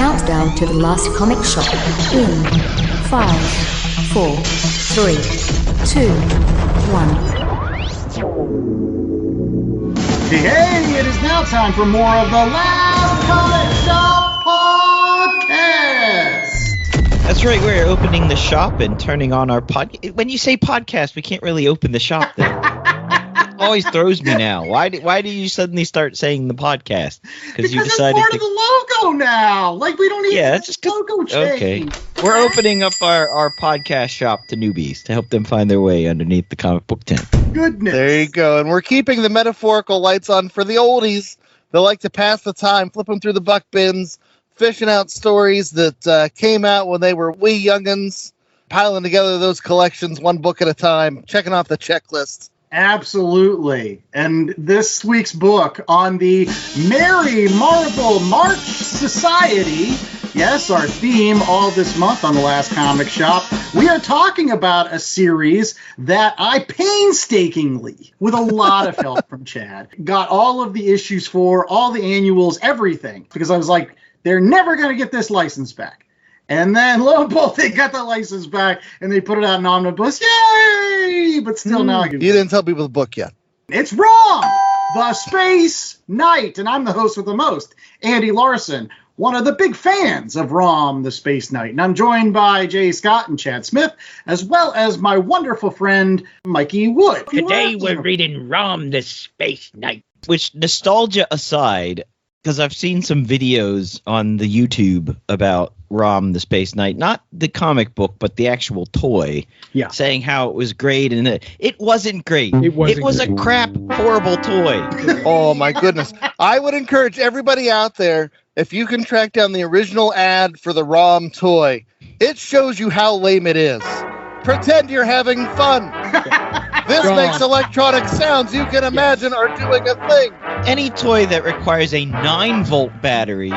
countdown to the last comic shop in 5, 4, 3, 2, 1. Hey, it is now time for more of the Last Comic Shop podcast. That's right, we're opening the shop and turning on our podcast. When you say podcast, we can't really open the shop then. Always throws me now. Why do you suddenly start saying the podcast? Because you decided it's part of the logo now. Like, we don't need just logo change. Okay. We're opening up our podcast shop to newbies to help them find their way underneath the comic book tent. Goodness. There you go. And we're keeping the metaphorical lights on for the oldies that like to pass the time, flipping through the buck bins, fishing out stories that came out when they were wee youngins, piling together those collections one book at a time, checking off the checklist. Absolutely. And this week's book on the Merry Marvel March Society, yes, our theme all this month on the Last Comic Shop, we are talking about a series that I painstakingly, with a lot of help from Chad, got all of the issues for, all the annuals, everything, because I was like, they're never going to get this license back. And then, lo and behold, they got the license back, and they put it out in omnibus. Yay! But still now I can... You didn't tell people the book yet. It's ROM, the Spaceknight, and I'm the host with the most, Andy Larson, one of the big fans of ROM, the Spaceknight. And I'm joined by Jay Scott and Chad Smith, as well as my wonderful friend, Mikey Wood. Today we're reading ROM, the Spaceknight. Which, nostalgia aside, because I've seen some videos on the YouTube about ROM, the Spaceknight, not the comic book, but the actual toy, saying how it was great, and it wasn't great. It was a crap, horrible toy. Oh, my goodness. I would encourage everybody out there, if you can track down the original ad for the ROM toy, it shows you how lame it is. Pretend you're having fun. This makes electronic sounds you can imagine are doing a thing. Any toy that requires a 9-volt battery,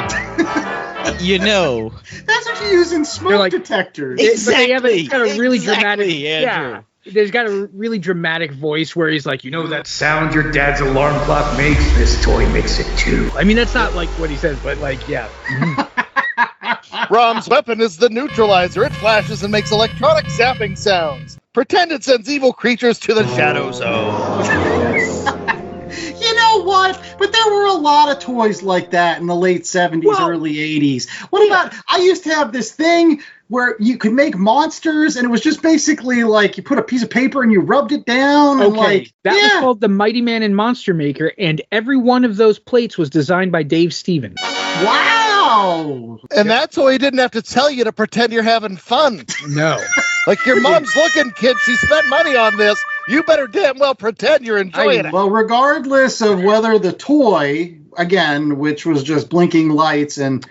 you know. That's what you use in smoke detectors. Exactly. It's got a really dramatic... Andrew. There's got a really dramatic voice where he's like, you know that sound your dad's alarm clock makes? This toy makes it too. I mean, that's not like what he says, but like, yeah. ROM's weapon is the neutralizer. It flashes and makes electronic zapping sounds. Pretend it sends evil creatures to the shadow zone. You know what? But there were a lot of toys like that in the late 70s, early 80s. What about, I used to have this thing where you could make monsters, and it was just basically like you put a piece of paper and you rubbed it down. And was called the Mighty Man and Monster Maker, and every one of those plates was designed by Dave Stevens. Wow! And that toy didn't have to tell you to pretend you're having fun. No. Like, your mom's looking, kid. She spent money on this. You better damn well pretend you're enjoying it. Well, regardless of whether the toy, again, which was just blinking lights and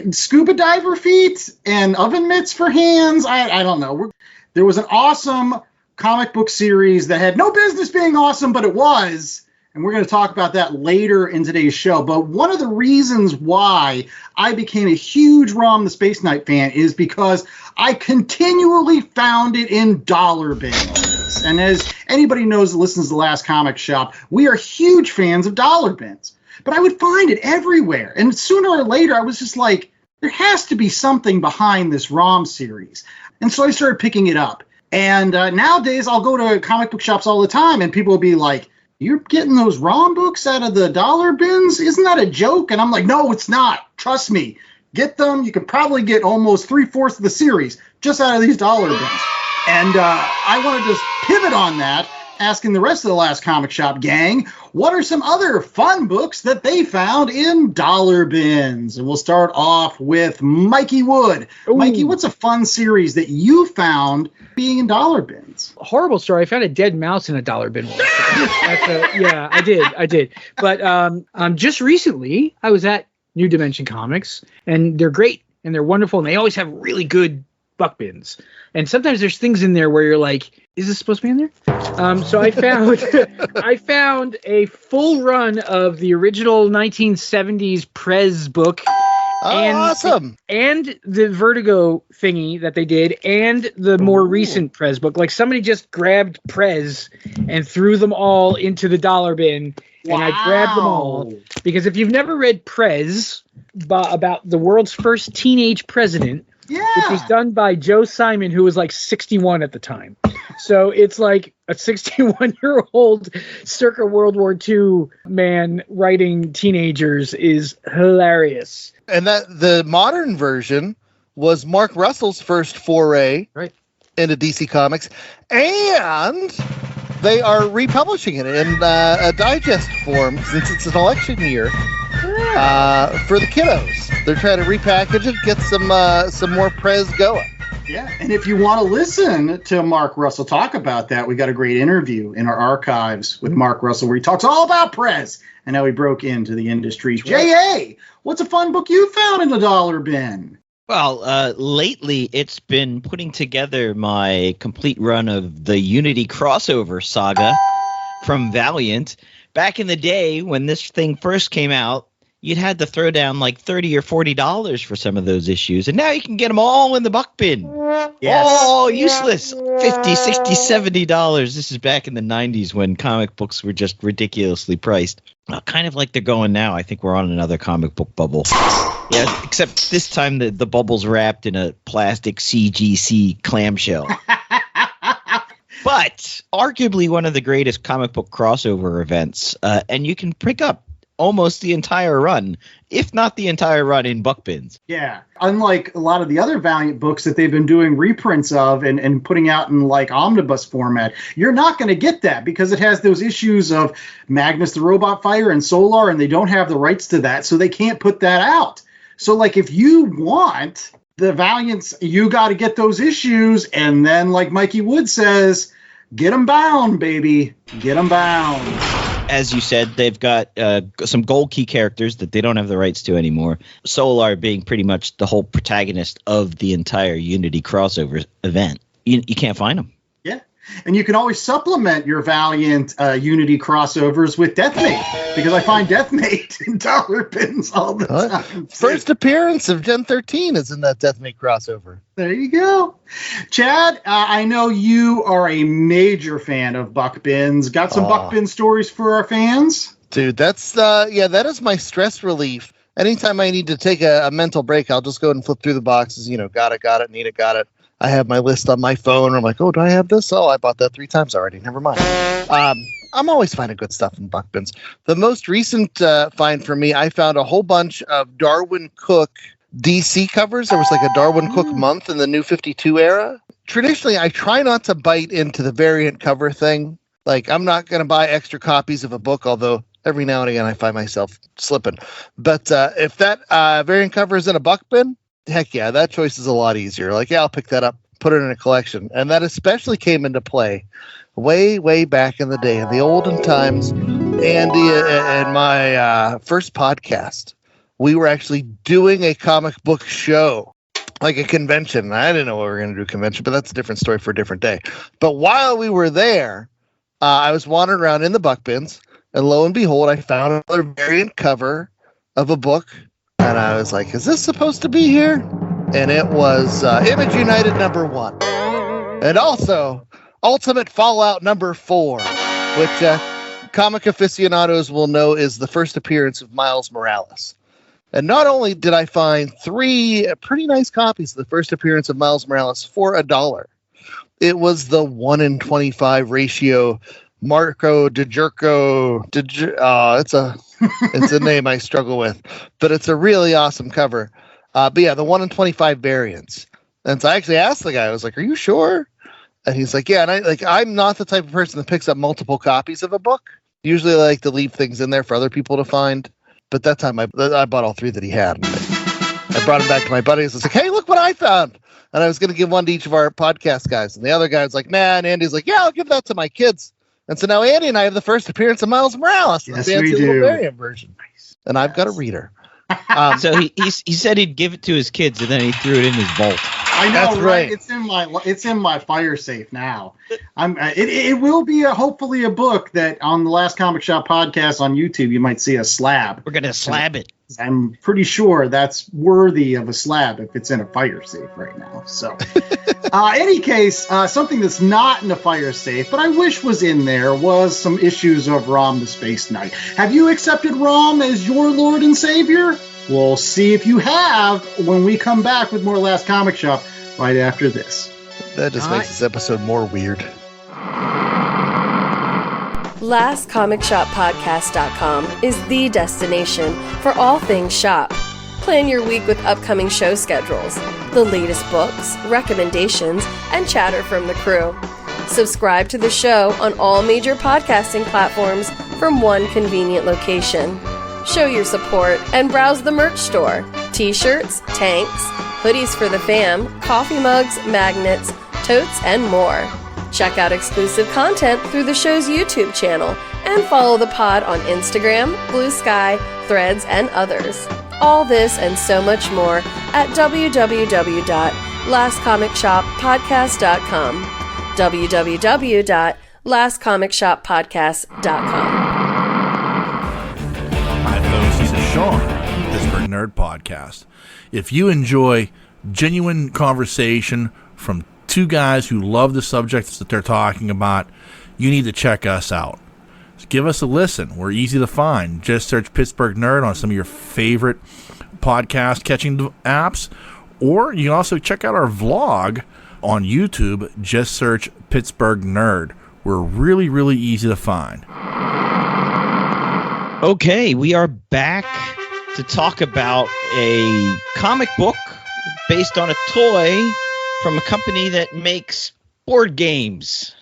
scuba diver feet and oven mitts for hands, I don't know. There was an awesome comic book series that had no business being awesome, but it was. And we're going to talk about that later in today's show. But one of the reasons why I became a huge ROM the Spaceknight fan is because I continually found it in dollar bins. And as anybody knows that listens to the Last Comic Shop, we are huge fans of dollar bins. But I would find it everywhere. And sooner or later, I was just like, there has to be something behind this ROM series. And so I started picking it up. And nowadays, I'll go to comic book shops all the time, and people will be like, you're getting those ROM books out of the dollar bins? Isn't that a joke? And I'm like, no, it's not. Trust me. Get them. You could probably get almost 3/4 of the series just out of these dollar bins. And I want to just pivot on that, asking the rest of the Last Comic Shop gang, what are some other fun books that they found in dollar bins? And we'll start off with Mikey Wood. Ooh. Mikey, what's a fun series that you found being in dollar bins? Horrible story. I found a dead mouse in a dollar bin once. I did. But just recently, I was at New Dimension Comics, and they're great, and they're wonderful, and they always have really good buck bins. And sometimes there's things in there where you're like, is this supposed to be in there? So I found a full run of the original 1970s Prez book. Awesome. And the Vertigo thingy that they did, and the more recent Prez book. Like, somebody just grabbed Prez and threw them all into the dollar bin, and I grabbed them all. Because if you've never read Prez, about the world's first teenage president. Yeah. Which was done by Joe Simon, who was like 61 at the time. So it's like a 61-year-old circa World War II man writing teenagers is hilarious. And that the modern version was Mark Russell's first foray into DC Comics. And they are republishing it in a digest form since it's an election year. For the kiddos. They're trying to repackage it, get some more Prez going. Yeah, and if you want to listen to Mark Russell talk about that, we got a great interview in our archives with Mark Russell where he talks all about Prez and how he broke into the industry. J.A., what's a fun book you found in the dollar bin? Well, lately it's been putting together my complete run of the Unity crossover saga from Valiant. Back in the day when this thing first came out, you'd had to throw down like $30 or $40 for some of those issues. And now you can get them all in the buck bin. Yes. All useless. $50, $60, $70. This is back in the 90s when comic books were just ridiculously priced. Kind of like they're going now. I think we're on another comic book bubble. Yeah, except this time the bubble's wrapped in a plastic CGC clamshell. But arguably one of the greatest comic book crossover events. And you can pick up almost the entire run, if not the entire run, in buck bins. Yeah. Unlike a lot of the other Valiant books that they've been doing reprints of and putting out in like omnibus format, you're not going to get that because it has those issues of Magnus the Robot Fighter and Solar, and they don't have the rights to that, so they can't put that out. So like if you want the Valiants, you got to get those issues, and then like Mikey Wood says, get them bound, baby. Get them bound. As you said, they've got some gold key characters that they don't have the rights to anymore. Solar being pretty much the whole protagonist of the entire Unity crossover event. You can't find them. Yeah. And you can always supplement your Valiant Unity crossovers with Deathmate, because I find Deathmate in dollar bins all the time. First appearance of Gen 13 is in that Deathmate crossover. There you go. Chad, I know you are a major fan of buck bins. Got some buck bin stories for our fans? Dude, that's, that is my stress relief. Anytime I need to take a mental break, I'll just go and flip through the boxes. Got it, need it, got it. I have my list on my phone. I'm like, oh, do I have this? Oh, I bought that 3 times already. Never mind. I'm always finding good stuff in buck bins. The most recent find for me, I found a whole bunch of Darwin Cook DC covers. There was like a Darwin Cook month in the New 52 era. Traditionally, I try not to bite into the variant cover thing. Like, I'm not going to buy extra copies of a book, although every now and again I find myself slipping. But if that variant cover is in a buck bin, heck yeah, that choice is a lot easier. Like, yeah, I'll pick that up, put it in a collection. And that especially came into play way, way back in the day, in the olden times. Andy and my first podcast, we were actually doing a comic book show, like a convention. I didn't know we were going to do a convention, but that's a different story for a different day. But while we were there, I was wandering around in the buck bins, and lo and behold, I found another variant cover of a book. And I was like, is this supposed to be here? And it was Image United #1. And also Ultimate Fallout #4, which comic aficionados will know is the first appearance of Miles Morales. And not only did I find 3 pretty nice copies of the first appearance of Miles Morales for $1, it was the 1 in 25 ratio Marco DiGerco. It's a name I struggle with, but it's a really awesome cover. But yeah, the 1 in 25 variants. And so I actually asked the guy, I was like, are you sure? And he's like, yeah. And I'm not the type of person that picks up multiple copies of a book. Usually I like to leave things in there for other people to find. But that time I bought all 3 that he had. I brought them back to my buddies. I was like, hey, look what I found. And I was going to give one to each of our podcast guys. And the other guy was like, man, Andy's like, yeah, I'll give that to my kids. And so now Andy and I have the first appearance of Miles Morales. Yes, we do. Variant version. Nice. And I've got a reader. So he said he'd give it to his kids, and then he threw it in his vault. I know, That's right? It's in my fire safe now. It will be hopefully a book that on the Last Comic Shop podcast on YouTube you might see a slab. We're gonna slab it. I'm pretty sure that's worthy of a slab if it's in a fire safe right now. So, any case, something that's not in a fire safe, but I wish was in there, was some issues of ROM the Spaceknight. Have you accepted ROM as your Lord and Savior? We'll see if you have when we come back with more Last Comic Shop right after this. That just makes this episode more weird. LastComicShopPodcast.com is the destination for all things shop. Plan your week with upcoming show schedules, the latest books, recommendations, and chatter from the crew. Subscribe to the show on all major podcasting platforms from one convenient location. Show your support and browse the merch store. T-shirts, tanks, hoodies for the fam, coffee mugs, magnets, totes, and more. Check out exclusive content through the show's YouTube channel and follow the pod on Instagram, Blue Sky, Threads, and others. All this and so much more at www.lastcomicshoppodcast.com. www.lastcomicshoppodcast.com. Hi folks, this is Sean, Pittsburgh Nerd Podcast. If you enjoy genuine conversation from two guys who love the subjects that they're talking about, you need to check us out. Give us a listen. We're easy to find. Just search Pittsburgh Nerd on some of your favorite podcast catching apps, or you can also check out our vlog on YouTube. Just search Pittsburgh Nerd. We're really, really easy to find. Okay, we are back to talk about a comic book based on a toy from a company that makes board games.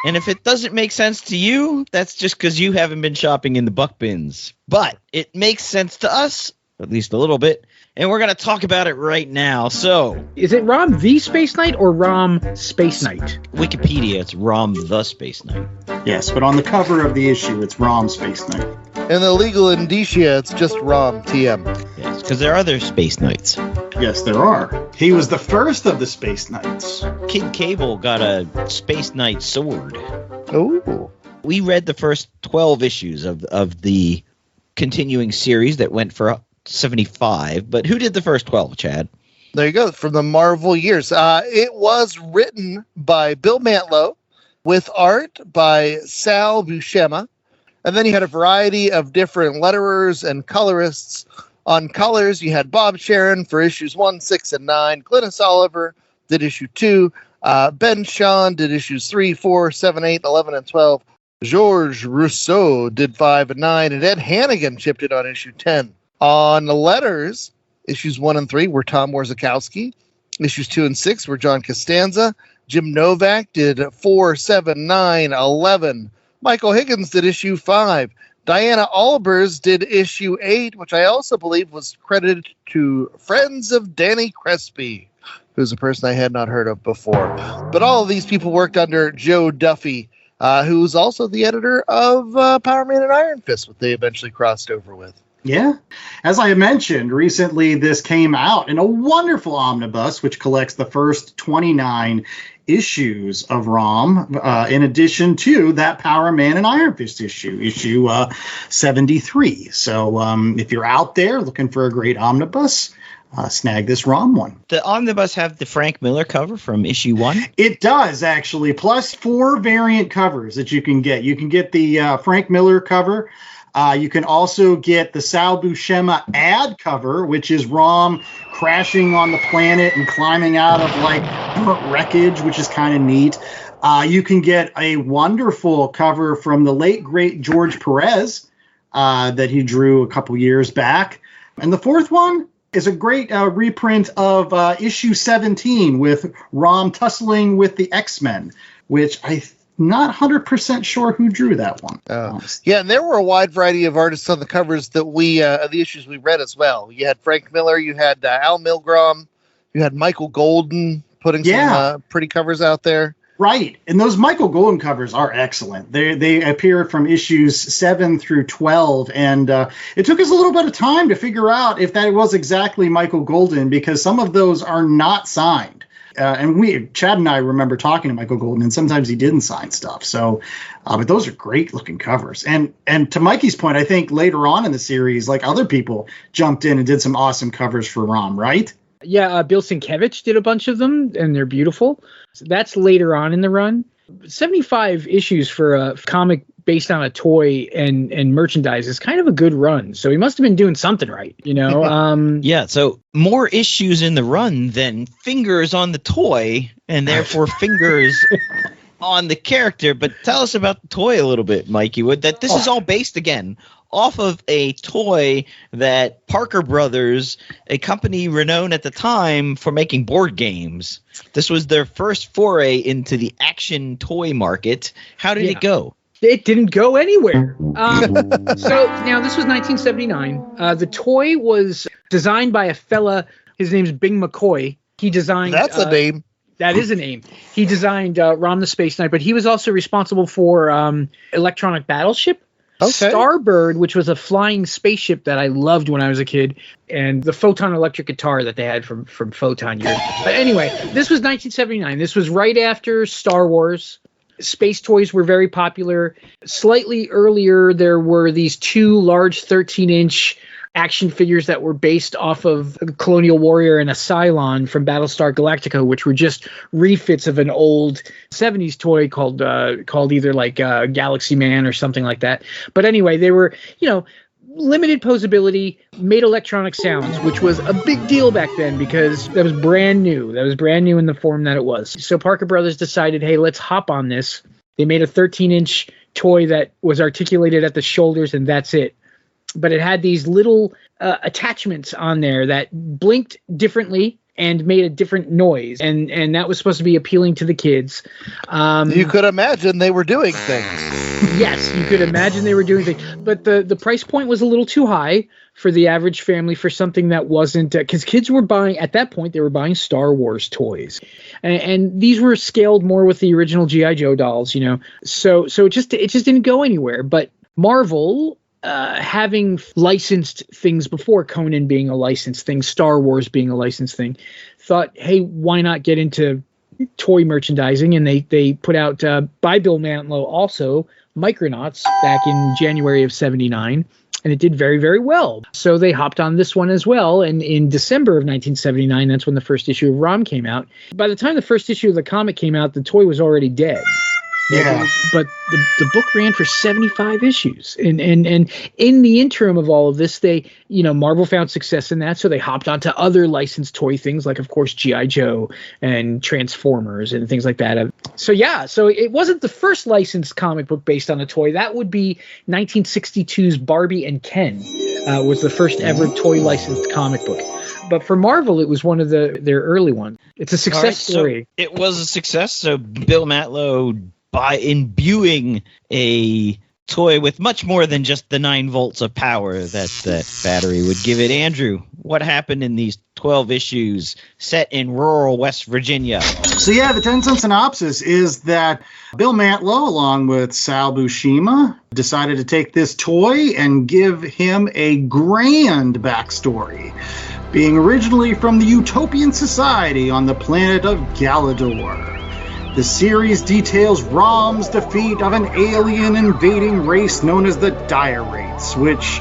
And if it doesn't make sense to you, that's just because you haven't been shopping in the buck bins. But it makes sense to us, at least a little bit, and we're going to talk about it right now. So, is it ROM the Spaceknight or ROM Spaceknight? Wikipedia, it's ROM the Spaceknight. Yes, but on the cover of the issue, it's ROM Spaceknight. In the legal indicia, it's just ROM TM. Yes, because there are other Space Knights. Yes, there are. He was the first of the Space Knights. Kid Cable got a Space Knight sword. Oh. We read the first 12 issues of the continuing series that went for 75, but who did the first 12, Chad? There you go, from the Marvel years. It was written by Bill Mantlo with art by Sal Buscema. And then you had a variety of different letterers and colorists. On colors, you had Bob Sharon for issues 1, 6, and 9. Glynis Oliver did issue 2. Ben Shawn did issues 3, 4, 7, 8, 11, and 12. Georges Rousseau did 5 and 9. And Ed Hannigan chipped in on issue 10. On the letters, issues 1 and 3 were Tom Warzakowski. Issues 2 and 6 were John Costanza. Jim Novak did 4, 7, 9, 11. Michael Higgins did issue 5. Diana Albers did issue 8, which I also believe was credited to Friends of Danny Crespi, who's a person I had not heard of before. But all of these people worked under Joe Duffy, who's also the editor of Power Man and Iron Fist, what they eventually crossed over with. Yeah. As I mentioned, recently this came out in a wonderful omnibus, which collects the first 29 issues of ROM, in addition to that Power Man and Iron Fist issue 73. So if you're out there looking for a great omnibus, snag this ROM one. The omnibus have the Frank Miller cover from issue 1? It does, actually, plus 4 variant covers that you can get. You can get the Frank Miller cover. You can also get the Sal Buscema ad cover, which is ROM crashing on the planet and climbing out of like burnt wreckage, which is kind of neat. You can get a wonderful cover from the late, great George Perez that he drew a couple years back. And the fourth one is a great reprint of issue 17 with ROM tussling with the X-Men, which not 100% sure who drew that one. Yeah, and there were a wide variety of artists on the covers that the issues we read as well. You had Frank Miller, you had Al Milgrom, you had Michael Golden putting some pretty covers out there. Right, and those Michael Golden covers are excellent. They appear from issues 7 through 12, and it took us a little bit of time to figure out if that was exactly Michael Golden, because some of those are not signed. And Chad and I remember talking to Michael Golden, and sometimes he didn't sign stuff. So, but those are great looking covers. And to Mikey's point, I think later on in the series, like other people jumped in and did some awesome covers for ROM, right? Yeah, Bill Sienkiewicz did a bunch of them, and they're beautiful. So that's later on in the run. 75 issues for a comic based on a toy and merchandise is kind of a good run. So he must have been doing something right, you know? Yeah, so more issues in the run than fingers on the toy, and therefore fingers on the character. But tell us about the toy a little bit, Mikey. This is all based, again, off of a toy that Parker Brothers, a company renowned at the time for making board games. This was their first foray into the action toy market. How did it go? It didn't go anywhere. So now this was 1979. The toy was designed by a fella. His name's Bing McCoy. He designed. That's a name. That is a name. He designed ROM the Spaceknight, but he was also responsible for Electronic Battleship. Okay. Starbird, which was a flying spaceship that I loved when I was a kid, and the Photon electric guitar that they had from Photon years. But anyway, this was 1979. This was right after Star Wars. Space toys were very popular. Slightly earlier, there were these two large 13-inch action figures that were based off of a Colonial Warrior and a Cylon from Battlestar Galactica, which were just refits of an old 70s toy called either like Galaxy Man or something like that. But anyway, they were, limited posability, made electronic sounds, which was a big deal back then because that was brand new. That was brand new in the form that it was. So Parker Brothers decided, hey, let's hop on this. They made a 13-inch toy that was articulated at the shoulders, and that's it. But it had these little attachments on there that blinked differently and made a different noise. And that was supposed to be appealing to the kids. You could imagine they were doing things. Yes, you could imagine they were doing things. But the price point was a little too high for the average family for something that wasn't... Because kids were buying... At that point, they were buying Star Wars toys. And these were scaled more with the original G.I. Joe dolls, So it just didn't go anywhere. But Marvel... having licensed things before, Conan being a licensed thing, Star Wars being a licensed thing, thought, hey, why not get into toy merchandising? And they put out, by Bill Mantlo also, Micronauts back in January of 79, and it did very, very well. So they hopped on this one as well, and in December of 1979, that's when the first issue of ROM came out. By the time the first issue of the comic came out, the toy was already dead. Yeah. But the book ran for 75 issues. And in the interim of all of this, they, Marvel found success in that. So they hopped onto other licensed toy things like, of course, G.I. Joe and Transformers and things like that. So it wasn't the first licensed comic book based on a toy. That would be 1962's Barbie and Ken was the first ever toy licensed comic book. But for Marvel, it was one of their early ones. It's a success story. So it was a success. So Bill Mantlo, by imbuing a toy with much more than just the 9 volts of power that the battery would give it. Andrew, what happened in these 12 issues set in rural West Virginia? So the 10-cent synopsis is that Bill Mantlo, along with Sal Buscema, decided to take this toy and give him a grand backstory. Being originally from the Utopian Society on the planet of Galador. The series details ROM's defeat of an alien invading race known as the Dire Wraiths, which,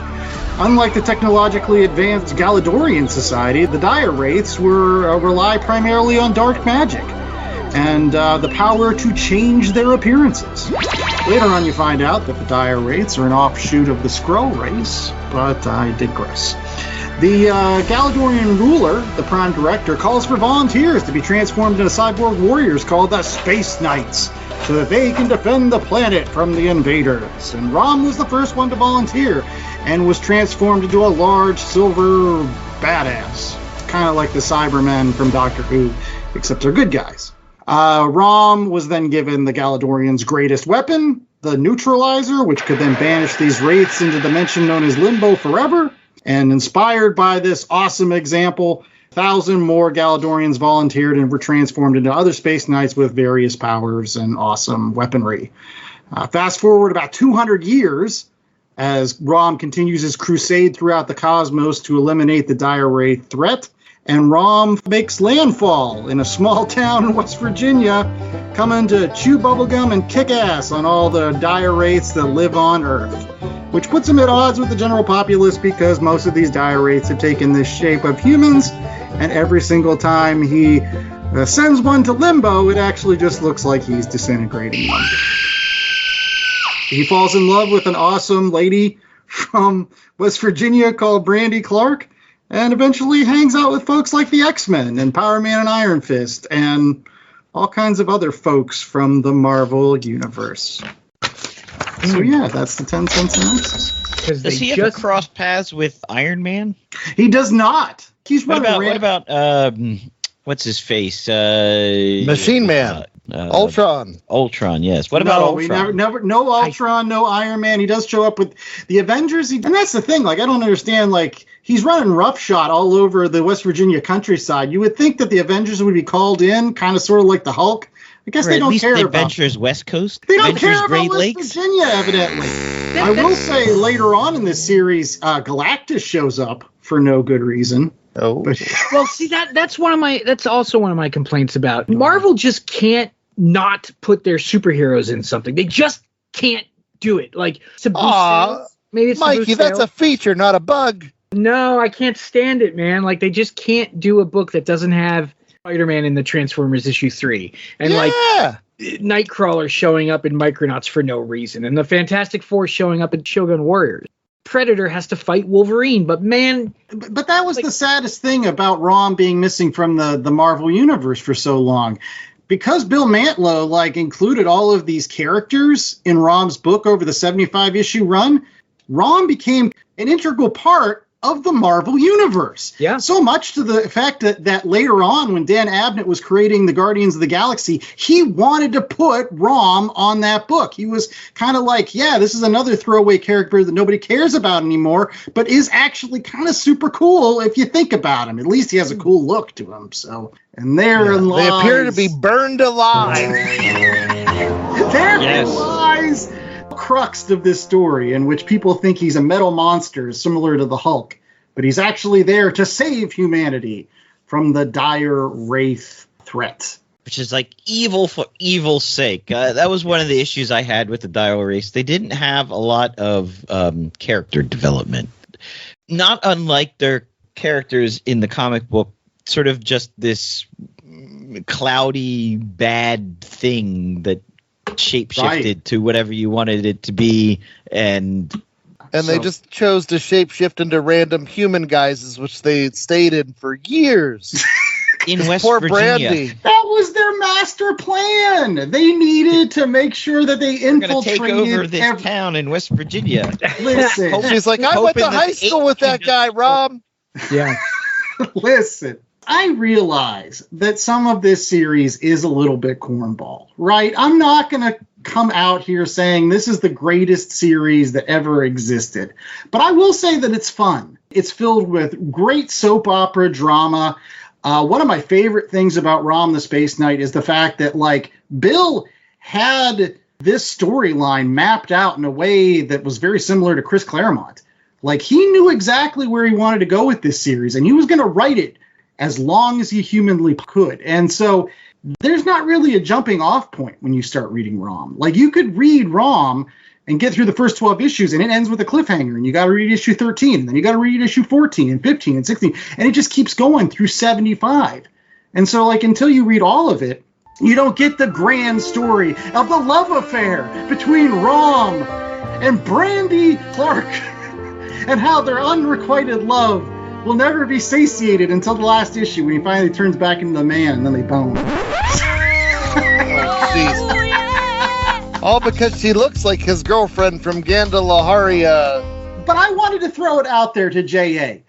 unlike the technologically advanced Galadorian society, the Dire Wraiths rely primarily on dark magic and the power to change their appearances. Later on, you find out that the Dire Wraiths are an offshoot of the Skrull race, but I digress. The Galadorian ruler, the Prime Director, calls for volunteers to be transformed into cyborg warriors called the Spaceknights, so that they can defend the planet from the invaders. And ROM was the first one to volunteer, and was transformed into a large silver badass, kind of like the Cybermen from Doctor Who, except they're good guys. ROM was then given the Galadorians' greatest weapon, the Neutralizer, which could then banish these wraiths into the dimension known as Limbo forever. And inspired by this awesome example, 1,000 more Galadorians volunteered and were transformed into other Space Knights with various powers and awesome weaponry. Fast forward about 200 years, as ROM continues his crusade throughout the cosmos to eliminate the Dire Wraith threat, and ROM makes landfall in a small town in West Virginia, coming to chew bubblegum and kick ass on all the Dire Wraiths that live on Earth, which puts him at odds with the general populace because most of these Dire Wraiths have taken the shape of humans, and every single time he sends one to Limbo, it actually just looks like he's disintegrating one. He falls in love with an awesome lady from West Virginia called Brandy Clark, and eventually hangs out with folks like the X-Men and Power Man and Iron Fist and all kinds of other folks from the Marvel Universe. So yeah, that's the 10-cent synopsis. Does he ever cross paths with Iron Man? He does not. He's what about what's his face? Machine Man. Ultron. Ultron, yes. What about Ultron? We never, no Ultron, no Iron Man. He does show up with the Avengers. And that's the thing. Like, I don't understand. Like, he's running roughshod all over the West Virginia countryside. You would think that the Avengers would be called in, kind of sort of like the Hulk. I guess they don't care about Adventures West Coast. They don't care about West Virginia, evidently. I will say later on in this series, Galactus shows up for no good reason. Oh, well, see that's also one of my complaints about Marvel. Just can't not put their superheroes in something. They just can't do it. Like, to boost sales. Maybe it's Mikey, that's a feature, not a bug. No, I can't stand it, man. Like, they just can't do a book that doesn't have Spider-Man in the Transformers issue 3, and like Nightcrawler showing up in Micronauts for no reason, and the Fantastic Four showing up in Shogun Warriors. Predator has to fight Wolverine, but man, but that was the saddest thing about ROM being missing from the Marvel Universe for so long. Because Bill Mantlo included all of these characters in ROM's book over the 75 issue run, ROM became an integral part of the Marvel Universe. Yeah. So much to the fact that later on, when Dan Abnett was creating the Guardians of the Galaxy, he wanted to put ROM on that book. He was kind of like, yeah, this is another throwaway character that nobody cares about anymore, but is actually kind of super cool if you think about him. At least he has a cool look to him. So, and therein lies... They appear to be burned alive. Therein lies crux of this story, in which people think he's a metal monster similar to the Hulk, but he's actually there to save humanity from the dire Wraith threat. Which is like evil for evil's sake. That was one of the issues I had with the dire Wraith. They didn't have a lot of character development. Not unlike their characters in the comic book, sort of just this cloudy, bad thing that shapeshifted to whatever you wanted it to be, and they just chose to shapeshift into random human guises, which they stayed in for years. In West Poor Virginia. Brandy. That was their master plan. They needed to make sure that they infiltrated take over this town in West Virginia. Listen, she's like, I went to high school with that guy, Rob. Yeah. Listen, I realize that some of this series is a little bit cornball, right? I'm not going to come out here saying this is the greatest series that ever existed, but I will say that it's fun. It's filled with great soap opera drama. One of my favorite things about ROM the Space Knight is the fact that, Bill had this storyline mapped out in a way that was very similar to Chris Claremont. He knew exactly where he wanted to go with this series, and he was going to write it as long as he humanly could. And so there's not really a jumping off point when you start reading ROM. You could read ROM and get through the first 12 issues, and it ends with a cliffhanger, and you got to read issue 13, and then you got to read issue 14 and 15 and 16, and it just keeps going through 75. And so, until you read all of it, you don't get the grand story of the love affair between ROM and Brandy Clark and how their unrequited love will never be satiated until the last issue when he finally turns back into the man, and then they bone. All because she looks like his girlfriend from Gandalaharia. But I wanted to throw it out there to J.A.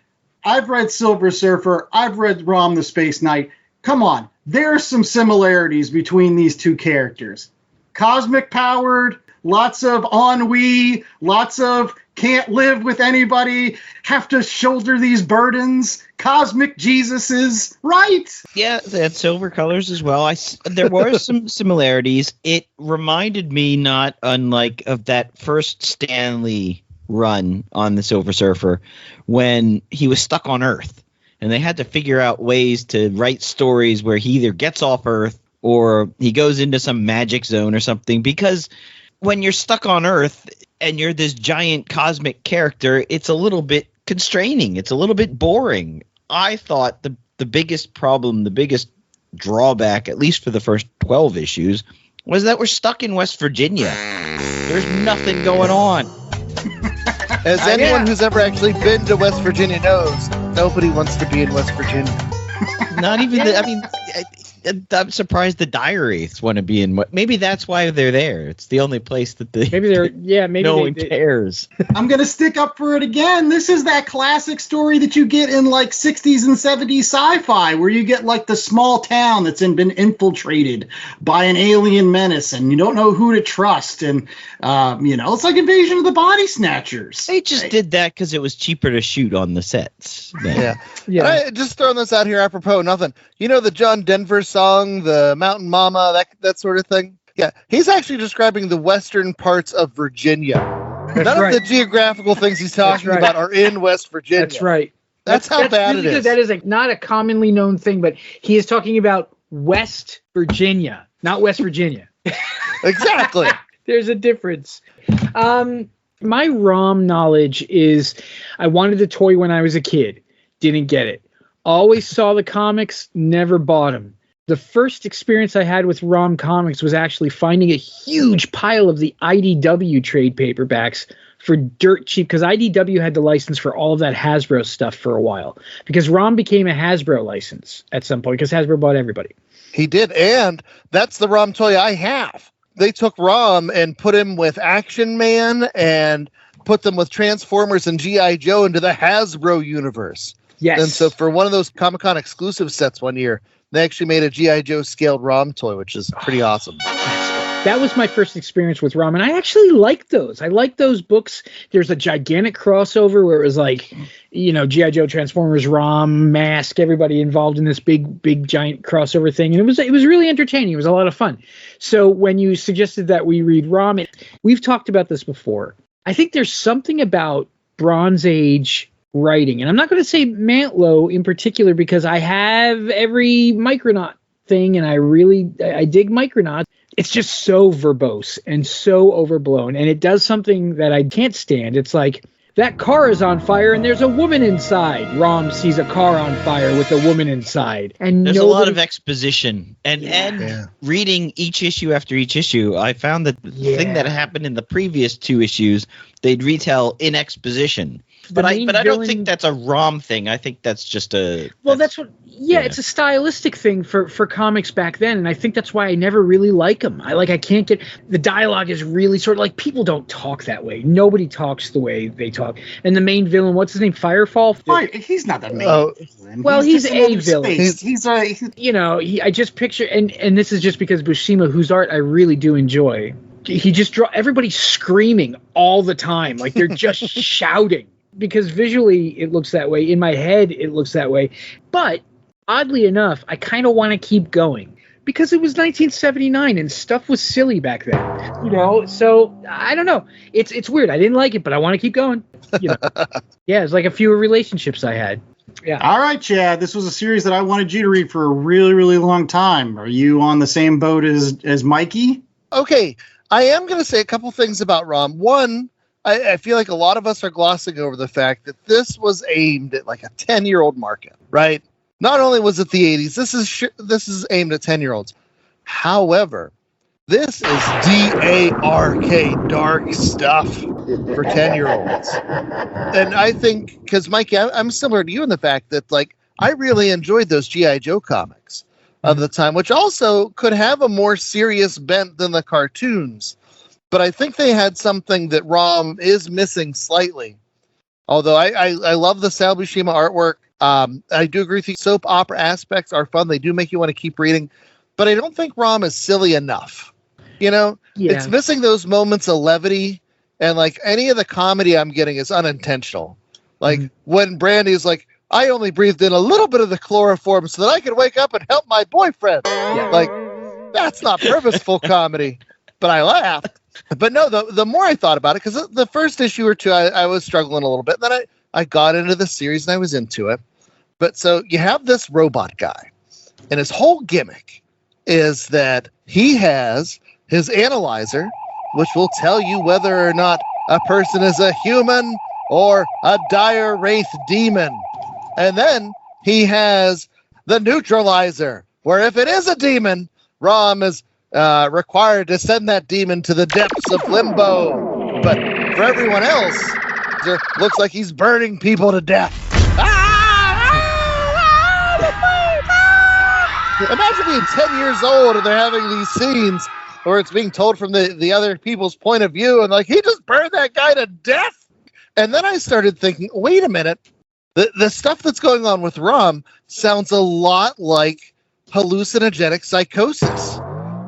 I've read Silver Surfer. I've read ROM the Space Knight. Come on. There are some similarities between these two characters. Cosmic powered, lots of ennui, lots of can't live with anybody, have to shoulder these burdens, cosmic Jesuses, right? Yeah, they had silver colors as well. There were some similarities. It reminded me, not unlike of that first Stanley run on the Silver Surfer, when he was stuck on Earth, and they had to figure out ways to write stories where he either gets off Earth or he goes into some magic zone or something, because when you're stuck on Earth and you're this giant cosmic character, it's a little bit constraining. It's a little bit boring. I thought the biggest problem, the biggest drawback, at least for the first 12 issues, was that we're stuck in West Virginia. There's nothing going on. As anyone who's ever actually been to West Virginia knows, nobody wants to be in West Virginia. Not even I'm surprised the dire wraiths want to be in. Maybe that's why they're there. It's the only place that no one cares. I'm gonna stick up for it again. This is that classic story that you get in like 60s and 70s sci-fi, where you get like the small town that's been infiltrated by an alien menace, and you don't know who to trust, and it's like Invasion of the Body Snatchers. They just did that because it was cheaper to shoot on the sets. Yeah. Just throwing this out here apropos nothing. You know the John Denver song, the Mountain Mama, that sort of thing? Yeah, he's actually describing the western parts of Virginia. None of the geographical things he's talking about are in West Virginia. That's right. That's how bad really it is. That is not a commonly known thing, but he is talking about West Virginia, not West Virginia. Exactly. There's a difference. My ROM knowledge is I wanted the toy when I was a kid. Didn't get it. Always saw the comics, never bought them. The first experience I had with ROM comics was actually finding a huge pile of the IDW trade paperbacks for dirt cheap, because IDW had the license for all of that Hasbro stuff for a while, because ROM became a Hasbro license at some point because Hasbro bought everybody. He did, and that's the ROM toy I have. They took ROM and put him with Action Man and put them with Transformers and G.I. Joe into the Hasbro universe. Yes. And so for one of those Comic-Con exclusive sets one year, they actually made a G.I. Joe scaled ROM toy, which is pretty awesome. That was my first experience with ROM, and I actually liked those. I liked those books. There's a gigantic crossover where it was like, G.I. Joe, Transformers, ROM, Mask, everybody involved in this big, giant crossover thing. And it was really entertaining. It was a lot of fun. So when you suggested that we read ROM, we've talked about this before. I think there's something about Bronze Age writing, and I'm not going to say Mantlo in particular because I have every Micronaut thing, and I dig Micronaut. It's just so verbose and so overblown, and it does something that I can't stand. It's like, that car is on fire and there's a woman inside. ROM sees a car on fire with a woman inside. And there's a lot of exposition. And reading each issue after each issue, I found that the thing that happened in the previous two issues, they'd retell in exposition. But I don't think that's a ROM thing. I think that's just a... Well, that's what... Yeah, it's a stylistic thing for comics back then, and I think that's why I never really like them. I can't get... The dialogue is really sort of like, people don't talk that way. Nobody talks the way they talk. And the main villain, what's his name? Firefall? He's not the main villain. Well, he's a villain. He's I just picture... And this is just because Buscema, whose art I really do enjoy, he just everybody's screaming all the time. Like, they're just shouting. Because visually it looks that way. In my head it looks that way. But oddly enough, I kind of want to keep going because it was 1979 and stuff was silly back then. So I don't know. It's weird. I didn't like it, but I want to keep going. Yeah, it's like a few relationships I had. Yeah. All right, Chad. This was a series that I wanted you to read for a really, really long time. Are you on the same boat as Mikey? Okay. I am going to say a couple things about ROM. One, I feel like a lot of us are glossing over the fact that this was aimed at like a 10-year-old market, right? Not only was it the 80s, this is aimed at 10-year-olds. However, this is dark stuff for 10-year-olds. And I think, because Mikey, I'm similar to you in the fact that like I really enjoyed those G.I. Joe comics of the time, which also could have a more serious bent than the cartoons. But I think they had something that ROM is missing slightly. Although I love the Sal Buscema artwork. I do agree with you. Soap opera aspects are fun. They do make you want to keep reading. But I don't think ROM is silly enough. It's missing those moments of levity. And like any of the comedy I'm getting is unintentional. Like when Brandy's like, I only breathed in a little bit of the chloroform so that I could wake up and help my boyfriend. Yeah. Like, that's not purposeful comedy. But I laughed. But no, the more I thought about it, because the first issue or two, I was struggling a little bit. Then I got into the series and I was into it. But so you have this robot guy, and his whole gimmick is that he has his analyzer, which will tell you whether or not a person is a human or a dire wraith demon. And then he has the neutralizer, where if it is a demon, ROM is required to send that demon to the depths of limbo. But for everyone else, it looks like he's burning people to death. Imagine being 10 years old and they're having these scenes where it's being told from the other people's point of view, and like, he just burned that guy to death. And then I started thinking, wait a minute, the stuff that's going on with ROM sounds a lot like hallucinogenic psychosis.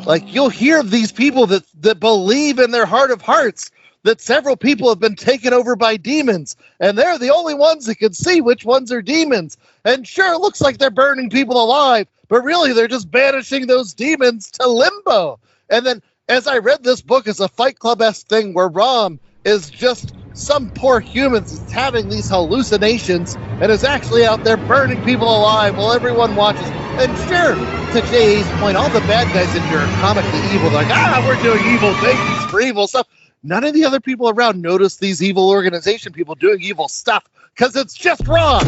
Like, you'll hear of these people that believe in their heart of hearts that several people have been taken over by demons, and they're the only ones that can see which ones are demons. And sure, it looks like they're burning people alive, but really they're just banishing those demons to limbo. And then as I read this book as a Fight Club-esque thing where ROM is just some poor human that's having these hallucinations and is actually out there burning people alive while everyone watches. And sure, to Jay's point, all the bad guys in here are comically evil. They're like, we're doing evil things for evil stuff. None of the other people around notice these evil organization people doing evil stuff because it's just ROM.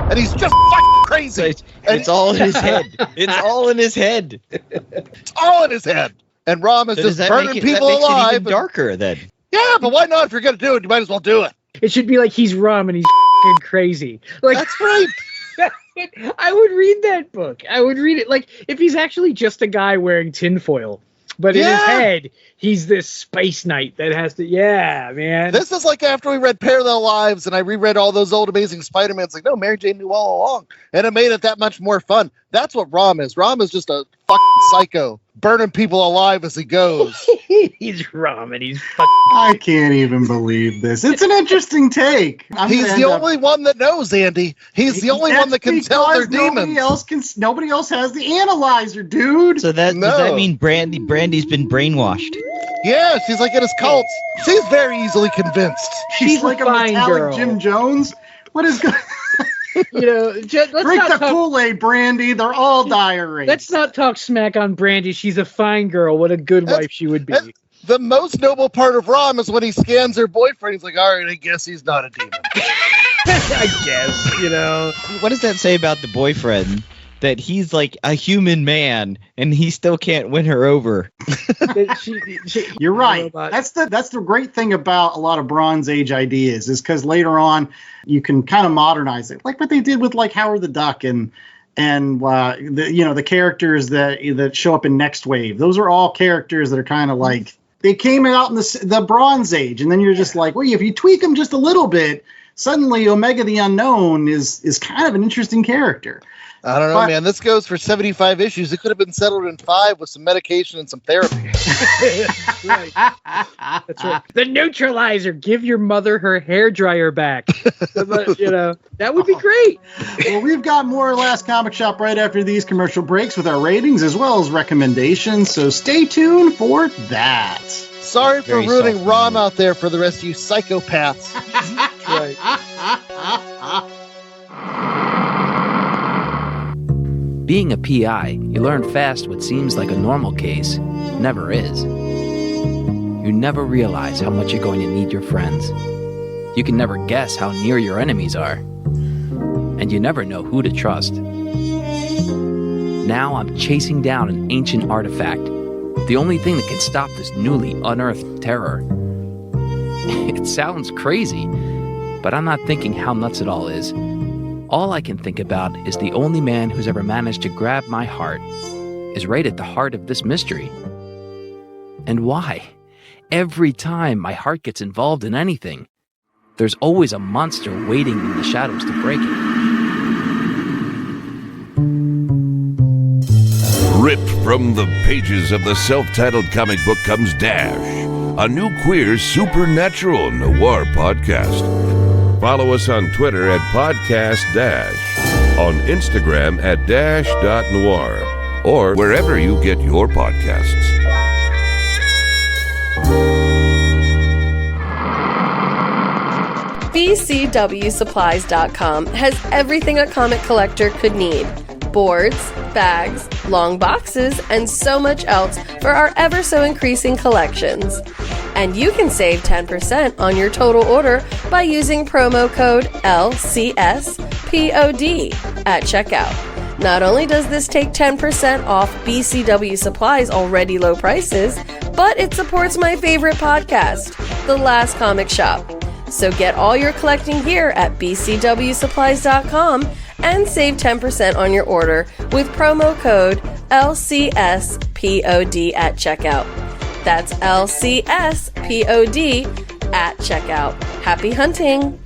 And he's just fucking crazy. It's all in his head. It's all in his head. It's all in his head. And ROM is just burning people alive. That makes it even darker then. Yeah, but why not? If you're going to do it, you might as well do it. It should be like he's ROM and he's fucking crazy. Like, that's right. I would read that book. I would read it. Like, if he's actually just a guy wearing tinfoil, but in his head, he's this space knight that has to, man. This is like after we read Parallel Lives and I reread all those old Amazing Spider-Man. It's like, no, Mary Jane knew all along. And it made it that much more fun. That's what ROM is. ROM is just a fucking psycho, burning people alive as he goes. He's ROM and he's fucking... I can't even believe this. It's an interesting take. He's the only one that knows, Andy. He's the only one that can tell they're demons. Nobody else has the analyzer, dude. So does that mean Brandy's been brainwashed? Yeah, she's like in his cult. She's very easily convinced. She's like a metallic Jim Jones. What is going let's drink the Kool-Aid, Brandy. They're all diarrhea. Let's not talk smack on Brandy. She's a fine girl. What a good wife she would be. The most noble part of ROM is when he scans her boyfriend. He's like, all right, I guess he's not a demon. I guess, What does that say about the boyfriend? That he's like a human man and he still can't win her over. You're right. That's the great thing about a lot of Bronze Age ideas is because later on you can kind of modernize it, like what they did with like Howard the Duck and the characters that show up in Next Wave. Those are all characters that are kind of like they came out in the Bronze Age, and then you're just like, well, if you tweak them just a little bit, suddenly Omega the Unknown is kind of an interesting character. I don't know, man. This goes for 75 issues. It could have been settled in 5 with some medication and some therapy. That's right. That's right. The neutralizer. Give your mother her hairdryer back. That would be great. Well, we've got more Last Comic Shop right after these commercial breaks with our ratings as well as recommendations. So stay tuned for that. Sorry for ruining ROM out there for the rest of you psychopaths. That's right. Being a PI, you learn fast what seems like a normal case never is. You never realize how much you're going to need your friends. You can never guess how near your enemies are. And you never know who to trust. Now I'm chasing down an ancient artifact, the only thing that can stop this newly unearthed terror. It sounds crazy, but I'm not thinking how nuts it all is. All I can think about is the only man who's ever managed to grab my heart is right at the heart of this mystery. And why? Every time my heart gets involved in anything, there's always a monster waiting in the shadows to break it. Ripped from the pages of the self-titled comic book comes Dash, a new queer supernatural noir podcast. Follow us on Twitter at Podcast Dash, on Instagram at dash.noir, or wherever you get your podcasts. BCWSupplies.com has everything a comic collector could need. Boards, bags, long boxes, and so much else for our ever so increasing collections. And you can save 10% on your total order by using promo code LCSPOD at checkout. Not only does this take 10% off BCW Supply's already low prices, but it supports my favorite podcast, The Last Comic Shop. So get all your collecting gear at bcwsupplies.com and save 10% on your order with promo code LCSPOD at checkout. That's LCSPOD at checkout. Happy hunting!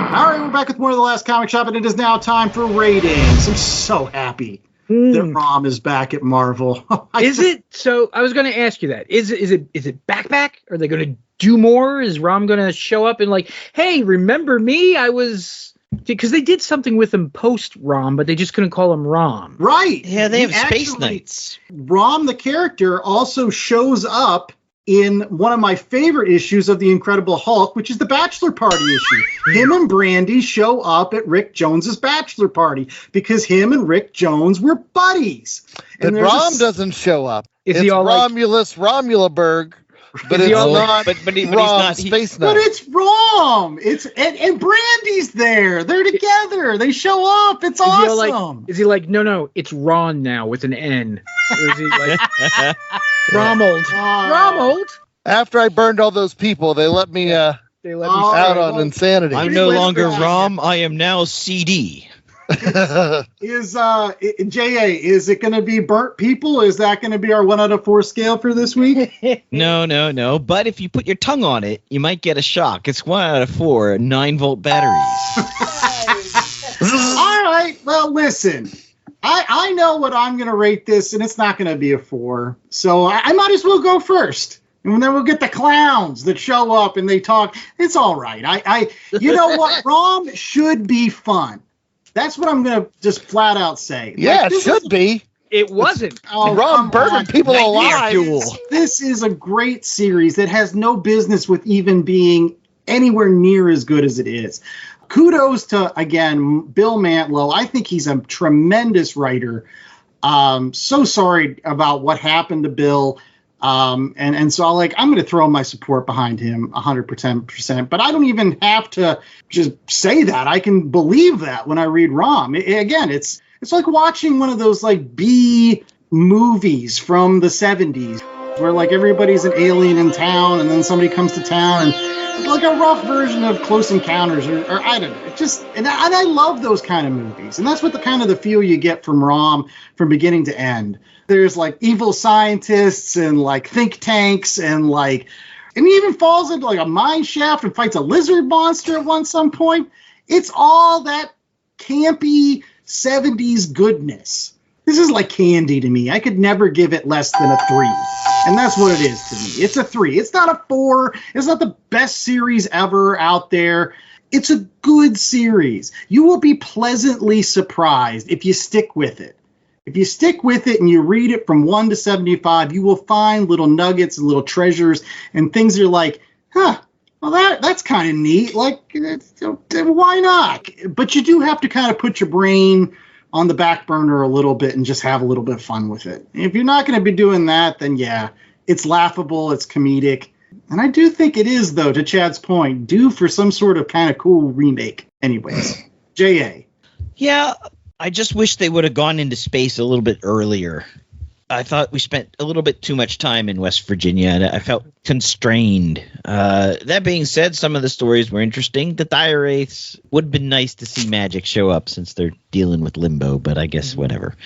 All right, we're back with more of The Last Comic Shop, and it is now time for ratings. I'm so happy that ROM is back at Marvel. Is it? So I was going to ask you that. Is it back? Are they going to do more? Is ROM going to show up and like, hey, remember me? I was... Because they did something with him post-ROM, but they just couldn't call him ROM. Right. Yeah, they have Spaceknights. ROM, the character, also shows up in one of my favorite issues of The Incredible Hulk, which is the Bachelor Party issue. Him and Brandy show up at Rick Jones's bachelor party because him and Rick Jones were buddies. And ROM doesn't show up. Is he all Romulus Romulaberg, but it's not ROM Space Knight. But it's ROM. It's and Brandy's there. They're together. They show up. It's awesome. Is he like, no, it's Ron now with an N? Or is he like Romold? Romold? After I burned all those people, they let me out on insanity. I'm no longer ROM. I am now CD. Is J.A., is it going to be burnt people? Is that going to be our 1 out of 4 scale for this week? No. But if you put your tongue on it, you might get a shock. It's 1 out of 4 9-volt batteries. All right. Well, listen. I know what I'm going to rate this, and it's not going to be a 4. So I might as well go first. And then we'll get the clowns that show up and they talk. It's all right. You know what? ROM should be fun. That's what I'm going to just flat out say. Yeah, it should be. It wasn't. ROM burning people alive. This is a great series that has no business with even being anywhere near as good as it is. Kudos to, again, Bill Mantlo. I think he's a tremendous writer. So sorry about what happened to Bill. And so I'm going to throw my support behind him 100%, but I don't even have to just say that. I can believe that when I read ROM. Again, it's like watching one of those like B movies from the 70s where like everybody's an alien in town and then somebody comes to town and like a rough version of Close Encounters or I don't know. And I love those kind of movies. And that's what the feel you get from ROM from beginning to end. There's like evil scientists and like think tanks and he even falls into like a mine shaft and fights a lizard monster at some point. It's all that campy 70s goodness. This is like candy to me. I could never give it less than a 3. And that's what it is to me. It's a 3. It's not a 4. It's not the best series ever out there. It's a good series. You will be pleasantly surprised if you stick with it. If you stick with it and you read it from 1 to 75, you will find little nuggets and little treasures and things that are like, well, that's kind of neat. Like, why not? But you do have to kind of put your brain on the back burner a little bit and just have a little bit of fun with it. If you're not going to be doing that, then yeah, it's laughable, it's comedic. And I do think it is, though, to Chad's point, due for some sort of kind of cool remake. Anyways, J.A. Yeah, I just wish they would have gone into space a little bit earlier. I thought we spent a little bit too much time in West Virginia, and I felt constrained. That being said, some of the stories were interesting. The Dire Wraiths would have been nice to see Magic show up since they're dealing with Limbo, but I guess whatever.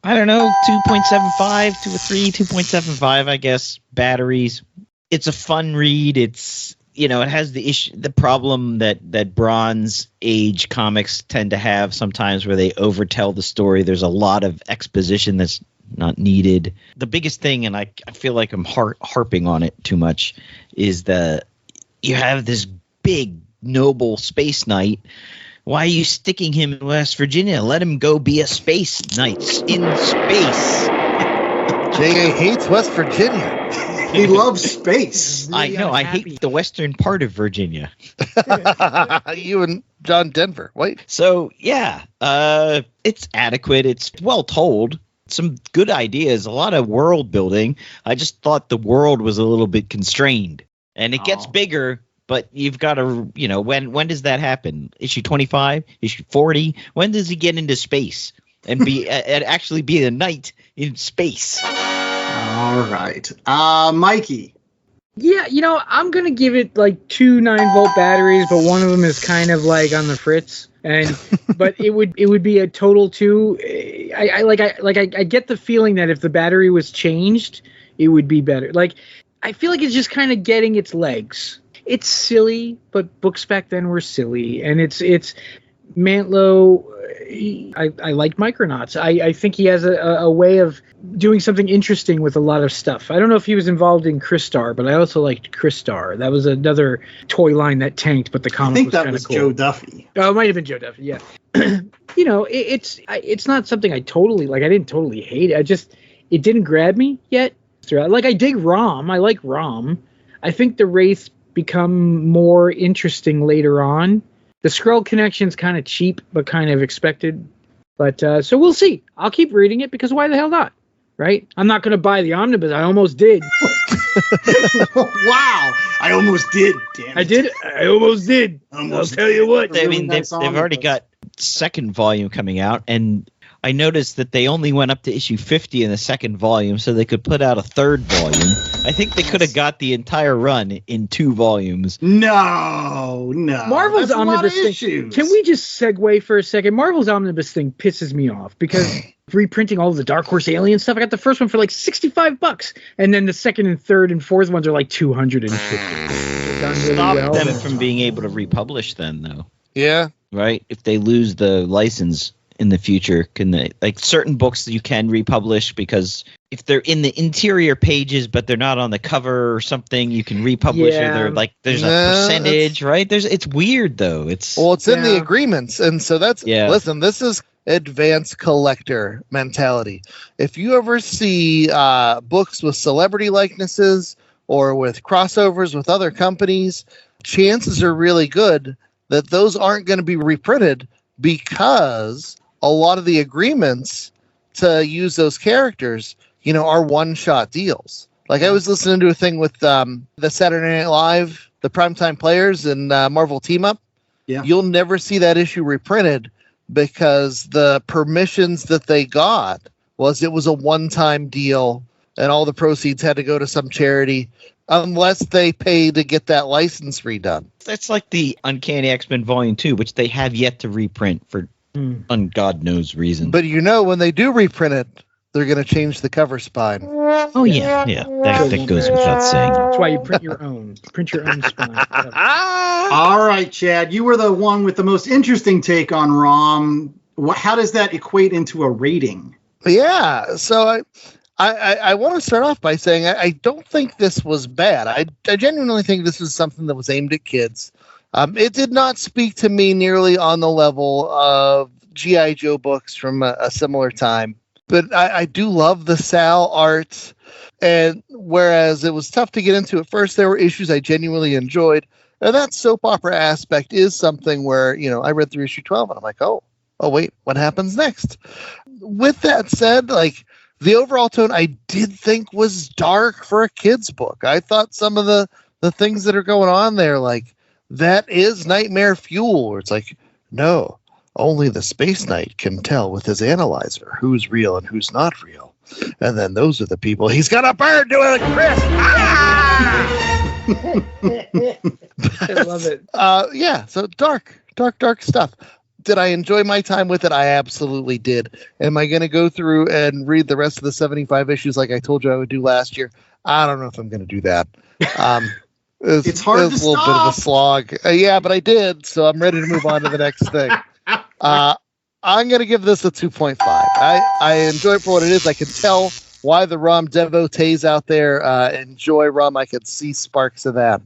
I don't know, 2.75 to a 3, 2.75, I guess, batteries. It's a fun read. It's, it has the problem that Bronze Age comics tend to have sometimes where they overtell the story. There's a lot of exposition that's not needed. The biggest thing, and I feel like I'm harping on it too much, is you have this big, noble space knight. Why are you sticking him in West Virginia? Let him go be a space knight in space. J.A. hates West Virginia. He loves space. I know. I hate the western part of Virginia. You and John Denver. Wait. So, yeah, it's adequate. It's well told. Some good ideas, a lot of world building. I just thought the world was a little bit constrained. And it gets bigger, But you've got to, when does that happen? Issue 25? Issue 40? When does he get into space and be and actually be a knight in space? All right. Mikey. Yeah, I'm going to give it like 2 9-volt batteries, but one of them is kind of like on the fritz. But it would be a total 2. I get the feeling that if the battery was changed, it would be better. Like, I feel like it's just kind of getting its legs. It's silly, but books back then were silly, and it's Mantlo. I like Micronauts. I think he has a way of doing something interesting with a lot of stuff. I don't know if he was involved in Crystar, but I also liked Crystar. That was another toy line that tanked, but the comic was kind of cool. Joe Duffy. Oh, it might have been Joe Duffy. Yeah. It's not something I totally like. I didn't totally hate it. It didn't grab me yet. Like, I dig ROM. I like ROM. I think the Wraiths become more interesting later on. The Skrull connection's kind of cheap, but kind of expected. But so we'll see. I'll keep reading it because why the hell not? Right? I'm not going to buy the omnibus. I almost did. Wow. I almost did. Damn it. I did. I almost did. I'll tell you what. I mean, they've already got second volume coming out, and I noticed that they only went up to issue 50 in the second volume, so they could put out a third volume. I think they could have got the entire run in 2 volumes. No. Marvel's omnibus thing. Can we just segue for a second? Marvel's omnibus thing pisses me off because reprinting all of the Dark Horse Alien stuff. I got the first one for like $65, and then the second and third and fourth ones are like $250. Stop them from being able to republish then, though. Yeah. Right? If they lose the license in the future, can they, like, certain books you can republish, because if they're in the interior pages but they're not on the cover or something, you can republish, or they're like, there's a percentage, right? It's weird though. It's in the agreements, and so that's listen, this is advanced collector mentality. If you ever see books with celebrity likenesses or with crossovers with other companies, chances are really good that those aren't going to be reprinted, because a lot of the agreements to use those characters, are one-shot deals. Like, I was listening to a thing with the Saturday Night Live, the Primetime Players, and Marvel Team Up. Yeah. You'll never see that issue reprinted because the permissions that they got it was a one-time deal, and all the proceeds had to go to some charity unless they pay to get that license redone. That's like the Uncanny X-Men Volume 2, which they have yet to reprint for God knows reason. But when they do reprint it, they're going to change the cover spine. Oh, yeah. That goes without saying. That's why you print your own. Print your own spine. All right, Chad, you were the one with the most interesting take on ROM. How does that equate into a rating? Yeah, so I want to start off by saying I don't think this was bad. I genuinely think this is something that was aimed at kids. It did not speak to me nearly on the level of G.I. Joe books from a similar time. But I do love the Sal art. And whereas it was tough to get into at first, there were issues I genuinely enjoyed. And that soap opera aspect is something where, I read through issue 12 and I'm like, oh, wait, what happens next? With that said, like, the overall tone I did think was dark for a kid's book. I thought some of the things that are going on there, like, that is nightmare fuel, where it's like, no, only the Space Knight can tell with his analyzer who's real and who's not real. And then those are the people he's got a bird doing a Chris. I love it. Yeah, so dark stuff. Did I enjoy my time with it? I absolutely did. Am I going to go through and read the rest of the 75 issues like I told you I would do last year? I don't know if I'm going to do that. It's hard to a little stop. Bit of a slog. Yeah, but I did, so I'm ready to move on to the next thing. I'm going to give this a 2.5. I enjoy it for what it is. I can tell why the ROM devotees out there enjoy ROM. I could see sparks of that.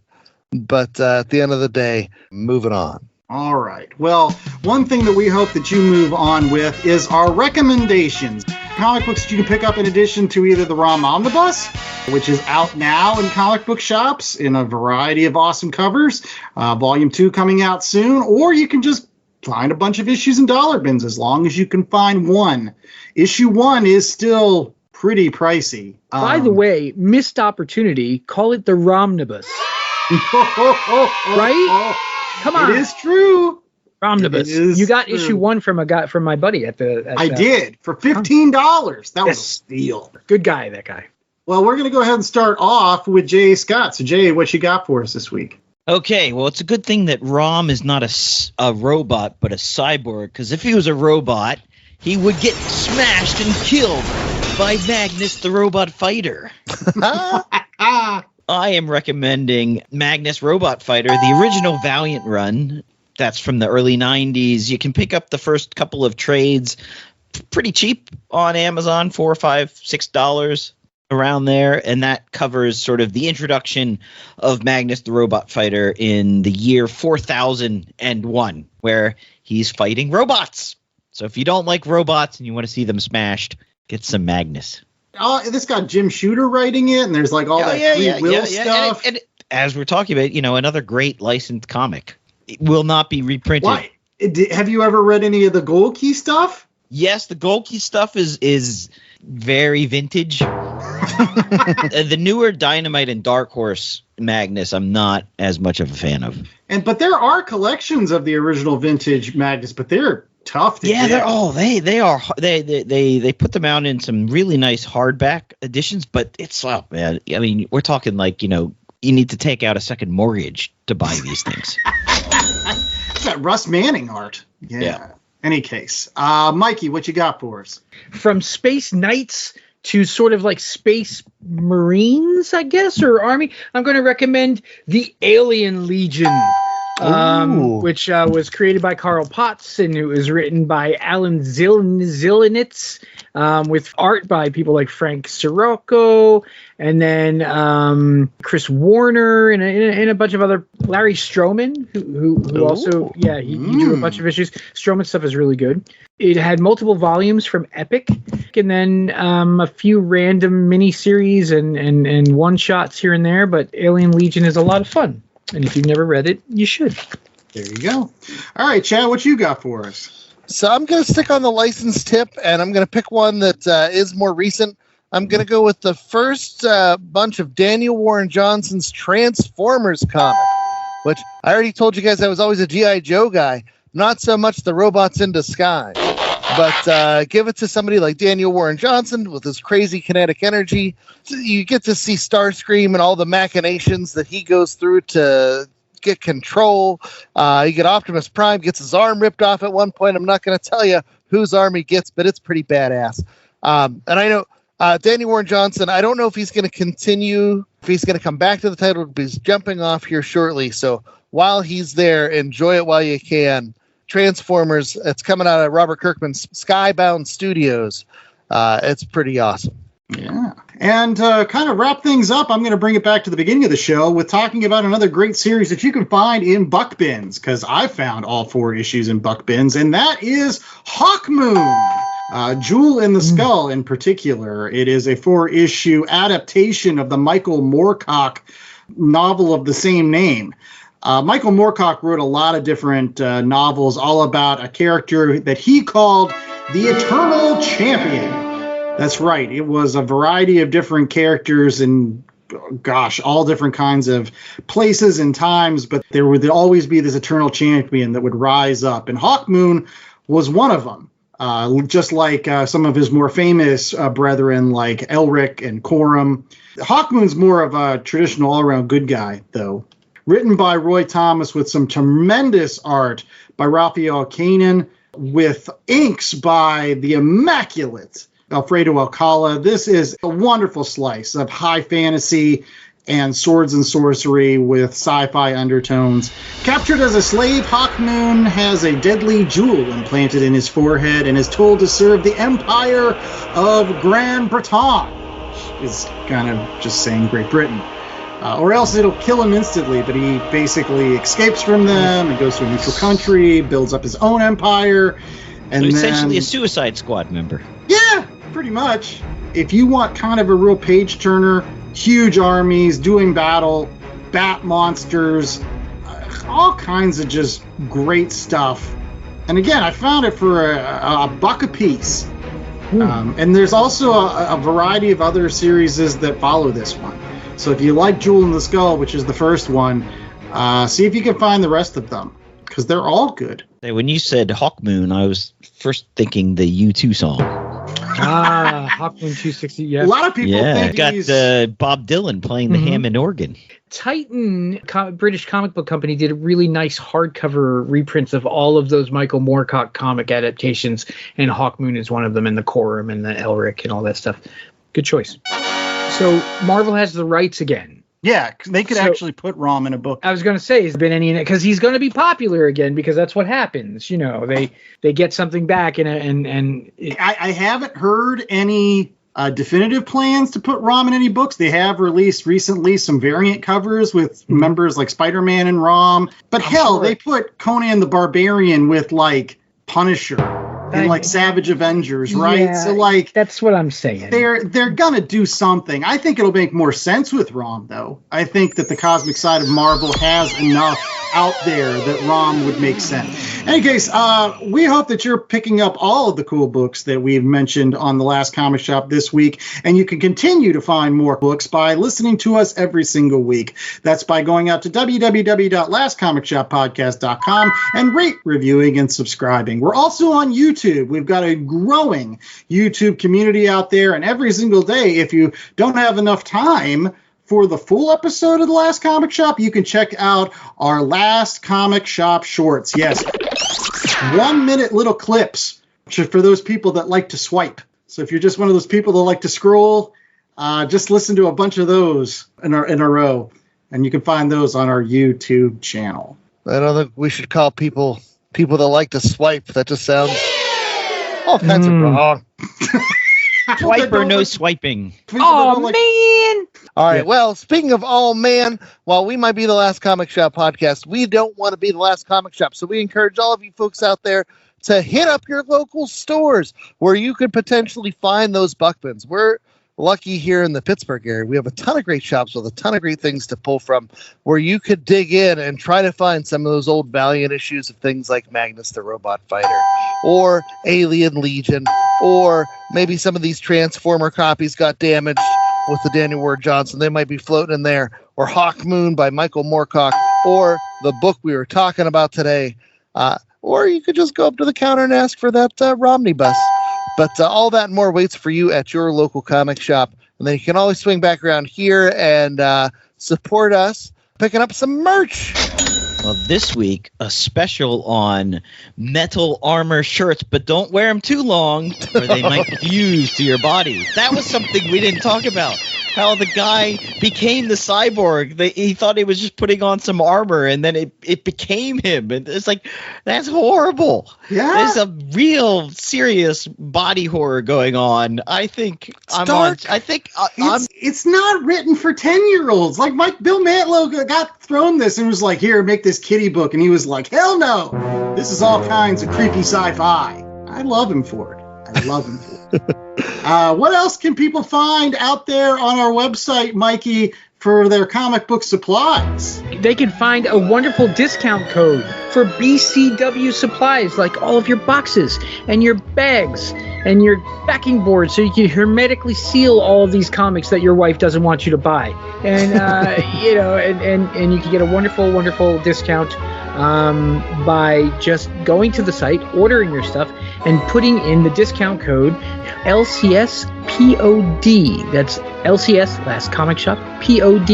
But at the end of the day, moving on. All right. Well, one thing that we hope that you move on with is our recommendations. Comic books that you can pick up in addition to either the ROM Omnibus, which is out now in comic book shops in a variety of awesome covers, Volume 2 coming out soon, or you can just find a bunch of issues in dollar bins as long as you can find one. Issue 1 is still pretty pricey. By the way, missed opportunity, call it the ROMnibus. Right? Come on. It is true. Omnibus. You got issue 1 from my buddy at the. I did for $15. That was a steal. Good guy, that guy. Well, we're going to go ahead and start off with Jay Scott. So, Jay, what you got for us this week? Okay, well, it's a good thing that ROM is not a robot, but a cyborg, because if he was a robot, he would get smashed and killed by Magnus the Robot Fighter. I am recommending Magnus Robot Fighter, the original Valiant run. That's from the early 90s. You can pick up the first couple of trades pretty cheap on Amazon, $4, $5, $6 around there. And that covers sort of the introduction of Magnus the Robot Fighter in the year 4001, where he's fighting robots. So if you don't like robots and you want to see them smashed, get some Magnus. Oh, this got Jim Shooter writing it, and there's like all that free will stuff. And as we're talking about, another great licensed comic. It will not be reprinted. Why? Have you ever read any of the Gold Key stuff? Yes, the Gold Key stuff is very vintage. The newer Dynamite and Dark Horse Magnus, I'm not as much of a fan of. But there are collections of the original vintage Magnus, but they're tough to get. They put them out in some really nice hardback editions, but it's man. I mean, we're talking like you need to take out a second mortgage to buy these things. It's that Russ Manning art. Yeah. Any case, Mikey, what you got for us? From Space Knights to sort of like Space Marines, I guess, or Army, I'm going to recommend the Alien Legion. Which was created by Carl Potts, and it was written by Alan Zilinitz, with art by people like Frank Sirocco, and then Chris Warner, and a bunch of other, Larry Stroman, who also, he drew a bunch of issues. Stroman stuff is really good. It had multiple volumes from Epic, and then a few random mini-series and one-shots here and there, but Alien Legion is a lot of fun. And if you've never read it, you should. There you go. All right, Chad, what you got for us? So I'm going to stick on the license tip, and I'm going to pick one that is more recent. I'm going to go with the first bunch of Daniel Warren Johnson's Transformers comic, which I already told you guys I was always a G.I. Joe guy. Not so much the robots in disguise. But give it to somebody like Daniel Warren Johnson with his crazy kinetic energy. You get to see Starscream and all the machinations that he goes through to get control. You get Optimus Prime, gets his arm ripped off at one point. I'm not going to tell you whose arm he gets, but it's pretty badass. And I know Daniel Warren Johnson, I don't know if he's going to continue, if he's going to come back to the title, but he's jumping off here shortly. So while he's there, enjoy it while you can. Transformers, it's coming out of Robert Kirkman's Skybound Studios. It's pretty awesome. Yeah. And kind of wrap things up, I'm going to bring it back to the beginning of the show with talking about another great series that you can find in Buck Bins, because I found all 4 issues in Buck Bins, and that is Hawkmoon. Jewel in the Skull in particular. It is a 4-issue adaptation of the Michael Moorcock novel of the same name. Michael Moorcock wrote a lot of different novels all about a character that he called the Eternal Champion. That's right. It was a variety of different characters in, all different kinds of places and times, but there would always be this Eternal Champion that would rise up. And Hawkmoon was one of them, just like some of his more famous brethren like Elric and Corum. Hawkmoon's more of a traditional all-around good guy, though. Written by Roy Thomas with some tremendous art by Raphael Kanan, with inks by the immaculate Alfredo Alcala. This is a wonderful slice of high fantasy and swords and sorcery with sci-fi undertones. Captured as a slave, Hawkmoon has a deadly jewel implanted in his forehead and is told to serve the Empire of Grand Breton, which is kind of just saying Great Britain. Or else it'll kill him instantly, but he basically escapes from them and goes to a neutral country, builds up his own empire. And so essentially a Suicide Squad member. Yeah, pretty much. If you want kind of a real page-turner, huge armies, doing battle, bat monsters, all kinds of just great stuff. And again, I found it for a buck a piece. And there's also a variety of other series that follow this one. So if you like Jewel in the Skull, which is the first one, see if you can find the rest of them, because they're all good. Hey, when you said Hawkmoon, I was first thinking the U2 song. Hawkmoon 260. Yeah. A lot of people think got Bob Dylan playing the Hammond organ. Titan, British comic book company, did a really nice hardcover reprints of all of those Michael Moorcock comic adaptations, and Hawkmoon is one of them, and the Corum and the Elric and all that stuff. Good choice. So Marvel has the rights again. Yeah, they could actually put ROM in a book. I was going to say, has there been any in it? Because he's going to be popular again, because that's what happens. You know, they get something back, I haven't heard any definitive plans to put ROM in any books. They have released recently some variant covers with members like Spider-Man and ROM. But they put Conan the Barbarian with like Punisher and like Savage Avengers, right? Yeah, so like that's what I'm saying. They're gonna do something. I think it'll make more sense with ROM, though. I think that the cosmic side of Marvel has enough out there that ROM would make sense. In any case, we hope that you're picking up all of the cool books that we've mentioned on the Last Comic Shop this week, and you can continue to find more books by listening to us every single week. That's by going out to www.lastcomicshoppodcast.com and rate, reviewing, and subscribing. We're also on YouTube. We've got a growing YouTube community out there, and every single day, if you don't have enough time for the full episode of The Last Comic Shop, you can check out our Last Comic Shop shorts. Yes, 1 minute little clips for those people that like to swipe. So if you're just one of those people that like to scroll, just listen to a bunch of those in a row, and you can find those on our YouTube channel. I don't think we should call people that like to swipe. That just sounds all kinds of wrong. Swipe or no swiping. Oh, man. All right. Well, speaking of all man, while we might be the Last Comic Shop podcast, we don't want to be the Last Comic Shop. So we encourage all of you folks out there to hit up your local stores where you could potentially find those Buckmans. We're lucky here in the Pittsburgh area. We have a ton of great shops with a ton of great things to pull from, where you could dig in and try to find some of those old Valiant issues of things like Magnus the Robot Fighter, or Alien Legion, or maybe some of these Transformer copies got damaged with the Daniel Ward Johnson. They might be floating in there, or Hawkmoon by Michael Moorcock, or the book we were talking about today. Or you could just go up to the counter and ask for that Romnibus. But all that and more waits for you at your local comic shop. And then you can always swing back around here and support us picking up some merch. Well, this week, a special on metal armor shirts, but don't wear them too long or they might fuse to your body. That was something we didn't talk about. How the guy became the cyborg. He thought he was just putting on some armor, and then it became him. And it's like, that's horrible. Yeah. There's a real serious body horror going on. I think it's not written for 10-year-olds. Like Bill Mantlo got thrown this and was like, here, make this kiddie book. And he was like, hell no. This is all kinds of creepy sci-fi. I love him for it. What else can people find out there on our website, Mikey, for their comic book supplies? They can find a wonderful discount code for BCW supplies, like all of your boxes and your bags and your backing board, so you can hermetically seal all of these comics that your wife doesn't want you to buy. And and you can get a wonderful discount by just going to the site, ordering your stuff, and putting in the discount code LCSPOD. That's LCS, Last Comic Shop, POD.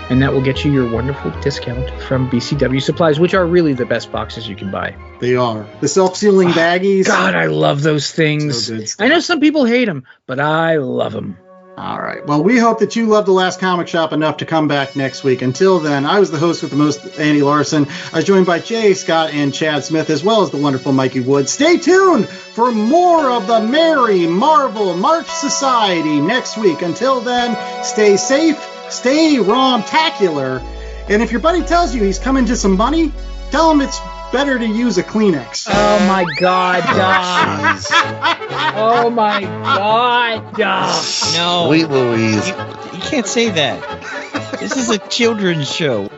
And that will get you your wonderful discount from BCW Supplies, which are really the best boxes you can buy. They are. The self-sealing baggies. God, I love those things. So good. I know some people hate them, but I love them. All right. Well, we hope that you love The Last Comic Shop enough to come back next week. Until then, I was the host with the most, Andy Larson. I was joined by Jay Scott and Chad Smith, as well as the wonderful Mikey Wood. Stay tuned for more of the Merry Marvel March Society next week. Until then, stay safe, stay ROM-tacular, and if your buddy tells you he's coming to some money, tell him it's better to use a Kleenex. Oh my God, Doc. Oh my God, Doc. No. Sweet Louise. You can't say that. This is a children's show.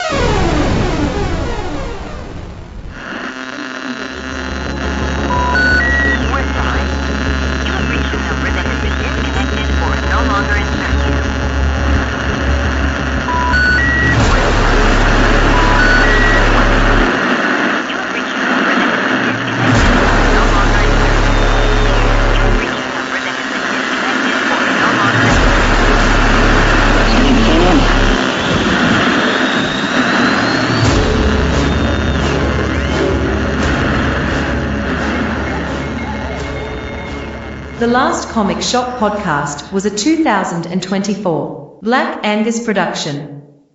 The Last Comic Shop podcast was a 2024 Black Angus production.